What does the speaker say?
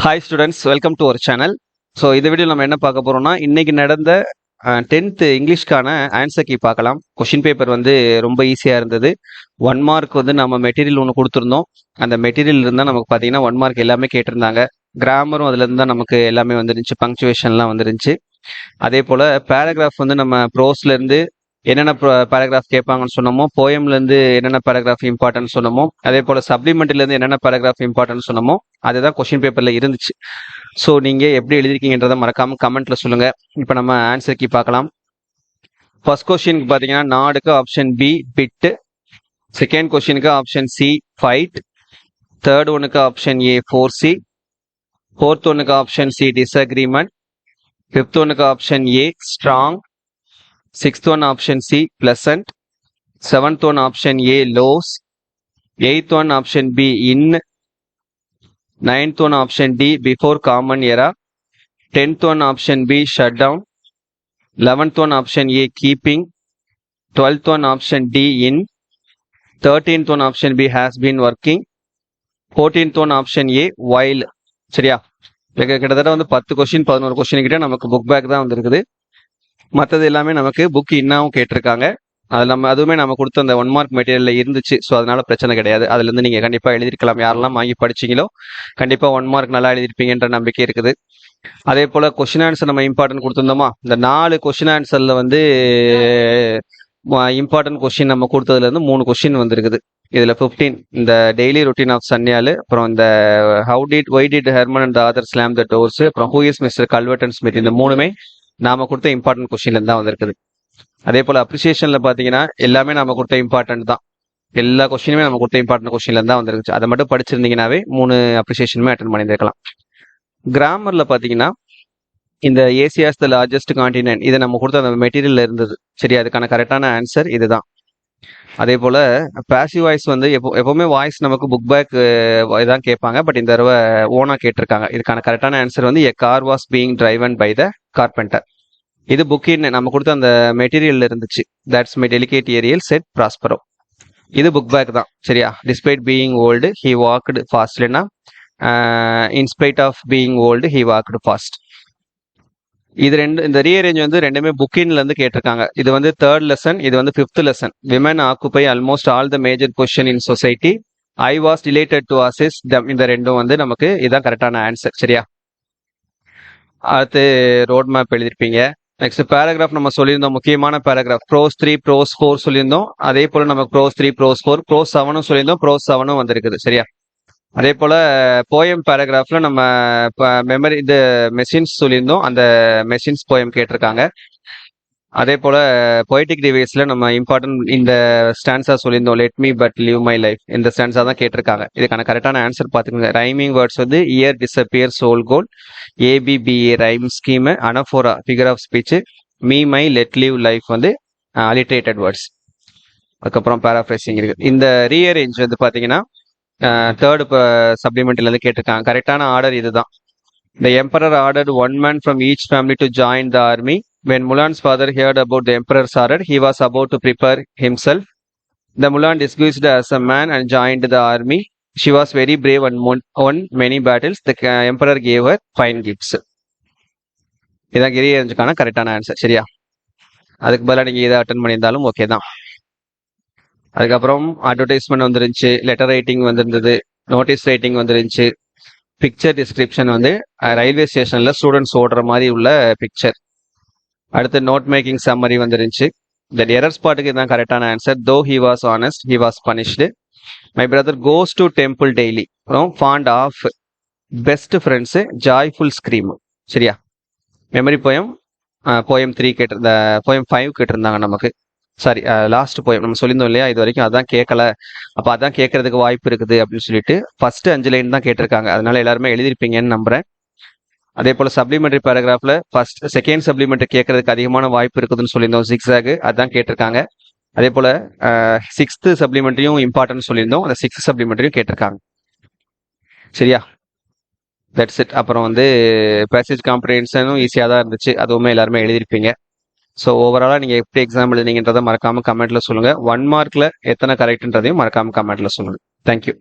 Hi students, welcome to our channel. So இந்த வீடியோ நம்ம என்ன பார்க்க போகிறோம்னா, இன்னைக்கு நடந்த 10th இங்கிலீஷ்க்கான ஆன்சர் கீ பார்க்கலாம். கொஷின் பேப்பர் வந்து ரொம்ப ஈஸியாக இருந்தது. 1 மார்க் வந்து நம்ம மெட்டீரியல் ஒன்று கொடுத்துருந்தோம். அந்த மெட்டீரியல் இருந்தால் நமக்கு பார்த்தீங்கன்னா 1 மார்க் எல்லாமே கேட்டிருந்தாங்க. கிராமரும் அதுலேருந்து தான் நமக்கு எல்லாமே வந்துருந்துச்சு, பங்க்சுவேஷன்லாம் வந்துருந்துச்சு. அதே போல் பேராகிராஃப் வந்து நம்ம ப்ரோஸ்லேருந்து என்னென்ன பேராகிராஃப் கேட்பாங்கன்னு சொன்னோமோ, போயம்லேருந்து என்னென்ன பேராகிராஃப் இம்பார்ட்டன்ட் சொன்னோமோ, அதே போல் சப்ளிமெண்ட்லேருந்து என்னென்ன பேராகிராஃப் இம்பார்ட்டன்ட் சொன்னோமோ அதுதான் கொஷின் பேப்பரில் இருந்துச்சு. ஸோ நீங்கள் எப்படி எழுதிருக்கீங்கன்றதை மறக்காமல் கமெண்ட்டில் சொல்லுங்கள். இப்போ நம்ம ஆன்சர் கீ பார்க்கலாம். ஃபர்ஸ்ட் கொஸ்டினுக்கு பார்த்தீங்கன்னா நாடுக்கு ஆப்ஷன் பி பிட்டு, செகண்ட் கொஸ்டினுக்கு ஆப்ஷன் சி ஃபைட், தேர்ட் ஒன்னுக்கு ஆப்ஷன் ஏ 4C, ஃபோர்த் ஒன்னுக்கு ஆப்ஷன் சி டிஸ்அக்ரிமெண்ட், ஃபிஃப்த் ஒன்னுக்கு option A strong, sixth one option C pleasant, seventh one option A loss, eighth one option B in, ninth one option D before common era, 10th one option B shutdown, 11th one option A keeping, 12th one option D in, 13th one option B has been working, 14th one option A while. சரியா, கிட்டத்தட்ட வந்து 10 question 11 question கிட்ட நமக்கு book back தான் வந்திருக்குது. மற்றது எல்லாமே நமக்கு புக் இன்னாவும் கேட்டிருக்காங்க. அதுவுமே நம்ம கொடுத்த அந்த 1 மார்க் மெட்டீரியல்ல இருந்துச்சு. ஸோ அதனால பிரச்சனை கிடையாது. அதுல இருந்து நீங்க கண்டிப்பா எழுதிருக்கலாம். யாரெல்லாம் வாங்கி படிச்சீங்களோ கண்டிப்பா 1 மார்க் நல்லா எழுதிருப்பீங்கன்ற நம்பிக்கை இருக்குது. அதே போல கொஸ்டின் ஆன்சர் நம்ம இம்பார்ட்டன்ட் கொடுத்துருந்தோமா, இந்த 4 கொஸ்டின் ஆன்சர்ல வந்து இம்பார்ட்டன்ட் கொஸ்டின் நம்ம கொடுத்ததுல இருந்து 3 கொஸ்டின் வந்திருக்குது. இதுல 15 இந்த டெய்லி ரொட்டீன் ஆஃப் சன்னியால், அப்புறம் இந்த why did Herman and Arthur slam the doors, அப்புறம் who is mister Calvert and Smith, இந்த 3மே நாம கொடுத்த இம்பார்ட்டன்ட் கொஸ்டின்ல இருந்து தான் வந்திருக்குது. அதே போல அப்ரிசியேஷன்ல பாத்தீங்கன்னா எல்லாமே நம்ம கொடுத்த இம்பார்ட்டன்ட் தான். எல்லா கொஸ்டினுமே நம்ம கொடுத்த இம்பார்ட்டன்ட் கொஸ்டின்ல தான் வந்துருச்சு. அதை மட்டும் படிச்சிருந்தீங்கன்னாவே 3 அப்ரிசியேஷனுமே அட்டன் பண்ணியிருக்கலாம். கிராமர்ல பாத்தீங்கன்னா இந்த ஏசியாஸ் த லார்ஜஸ்ட் கான்டினென்ட், இது நம்ம கொடுத்த அந்த மெட்டீரியல்ல இருந்தது. சரி, அதுக்கான கரெக்டான ஆன்சர் இதுதான். அதே போல பாசிவ் வாய்ஸ் வந்து எப்பவுமே வாய்ஸ் நமக்கு புக் பேக் இதான் கேட்பாங்க. பட் இந்த தடவை ஓனா கேட்டிருக்காங்க. இதுக்கான கரெக்டான ஆன்சர் வந்து a car was being driven by the carpenter. இது புக்கின் நம்ம கொடுத்த அந்த மெட்டீரியல்ல இருந்துச்சு. That's my delicate Ariel said Prospero. இது புக் பேக் தான். சரியா, despite being old he walked ஃபாஸ்ட்லனா, in spite of being old he walked fast. இது இந்த ரீஅரேஞ்ச் வந்து ரெண்டுமே புக்கின்ல இருந்து கேட்டிருக்காங்க. இது வந்து 3rd லெசன், இது வந்து 5th lesson. Women occupy almost all the major position in society, I was delighted to assist them. இந்த ரெண்டும் வந்து நமக்கு இதான் கரெக்டான ஆன்சர். சரியா, அடுத்து ரோட் மேப் எழுதிருப்பீங்க. நெக்ஸ்ட் பேராகிராஃப் நம்ம சொல்லியிருந்தோம், முக்கியமான பேராகிராஃப் ப்ரோஸ் 3 ப்ரோஸ் 4 சொல்லியிருந்தோம். அதே போல நம்ம ப்ரோஸ் 3 ப்ரோஸ் 4 ப்ரோஸ் 7 சொல்லியிருந்தோம். ப்ரோஸ் 7 வந்திருக்குது. சரியா, அதே போல போயம் பேராகிராஃப்ல நம்ம மெமரி இது மெஷின்ஸ் சொல்லியிருந்தோம். அந்த மெஷின்ஸ் போயம் கேட்டிருக்காங்க. அதே போல பொய்டிக் டிவைஸ்ல நம்ம இம்பார்ட்டன்ட் இந்த ஸ்டான்ஸா சொல்லியிருந்தோம், let me but live my life. இந்த ஸ்டான்ஸா தான் கேட்டிருக்காங்க. இதுக்கான கரெக்டான ஆன்சர் பாத்துக்கோங்க. ரைமிங் வேர்ட்ஸ் வந்து year, disappear, soul goal, A B B A rhyme scheme, anaphora figure of speech, me my let live life வந்து அலிட்ரேட்டட் வேர்ட்ஸ். அதுக்கப்புறம் பேராஃப்ரேசிங் இருக்கு. இந்த ரீஅரேஞ்ச் வந்து பாத்தீங்கன்னா 3rd சப்ளிமெண்ட்ல இருந்து கேட்டிருக்காங்க. கரெக்டான ஆர்டர் இதுதான். The emperor ordered one man from each family to join the army. When Mulan's father heard about the emperor's order, he was about to prepare himself. The Mulan disguised as a man and joined the army. She was very brave and won many battles. The emperor gave her fine gifts. இதான் ரீஅரேஞ்சுக்கான கரெக்டான answer. சரியா, அதுக்கு பதிலாக நீங்க இதை attend பண்ணியிருந்தாலும் okay தான். அதுக்கப்புறம் அட்வர்டைஸ்மெண்ட் வந்துருந்துச்சு, லெட்டர் ரைட்டிங் வந்திருந்தது, நோட்டீஸ் ரைட்டிங் வந்துருந்துச்சு, பிக்சர் டிஸ்கிரிப்ஷன் வந்து ரயில்வே ஸ்டேஷன்ல ஸ்டூடெண்ட்ஸ் ஓடுற மாதிரி உள்ள பிக்சர். அடுத்து நோட் மேக்கிங் சம்மரி வந்துருந்துச்சு. தட் எரர் ஸ்பாட்டுக்கு இதுதான் கரெக்டான answer. Though he was honest he was punished. My brother goes to temple daily. Fond of best friends joyful scream. சரியா, மெமரி போயம் போயம் 3 கேட்டிருந்த போயம் 5 கேட்டிருந்தாங்க நமக்கு. சாரி, லாஸ்ட் போயம் நம்ம சொல்லியிருந்தோம் இல்லையா, இது வரைக்கும் அதான் கேட்கல. அப்போ அதான் கேட்கறதுக்கு வாய்ப்பு இருக்குது அப்படின்னு சொல்லிட்டு ஃபர்ஸ்ட் 5 லைன் தான் கேட்டிருக்காங்க. அதனால எல்லாருமே எழுதிருப்பீங்கன்னு நம்புறேன். அதே போல சப்ளிமெண்டரி பேராகிராஃப்ல செகண்ட் சப்ளிமெண்டரி கேட்கறதுக்கு அதிகமான வாய்ப்பு இருக்குதுன்னு சொல்லியிருந்தோம். ஜிக்ஸாக் அதான் கேட்டிருக்காங்க. அதே போல 6th சப்ளிமெண்டரியும் இம்பார்ட்டன்ட் சொல்லியிருந்தோம். அந்த 6th சப்ளிமெண்டரியும் கேட்டிருக்காங்க. சரியா, தட்ஸ் இட். அப்புறம் வந்து பேசேஜ் காம்ப்ரிஹென்ஷனும் ஈஸியாக தான் இருந்துச்சு. அதுவுமே எல்லாருமே எழுதிருப்பீங்க. ஸோ ஓவராலாக நீங்கள் எப்படி எக்ஸாம் எழுதுனீங்கன்றதை மறக்காம கமெண்ட்ல சொல்லுங்க. 1 மார்க்ல எத்தனை கரெக்ட்ன்றதையும் மறக்காம கமெண்ட்ல சொல்லுங்க. தேங்க்யூ.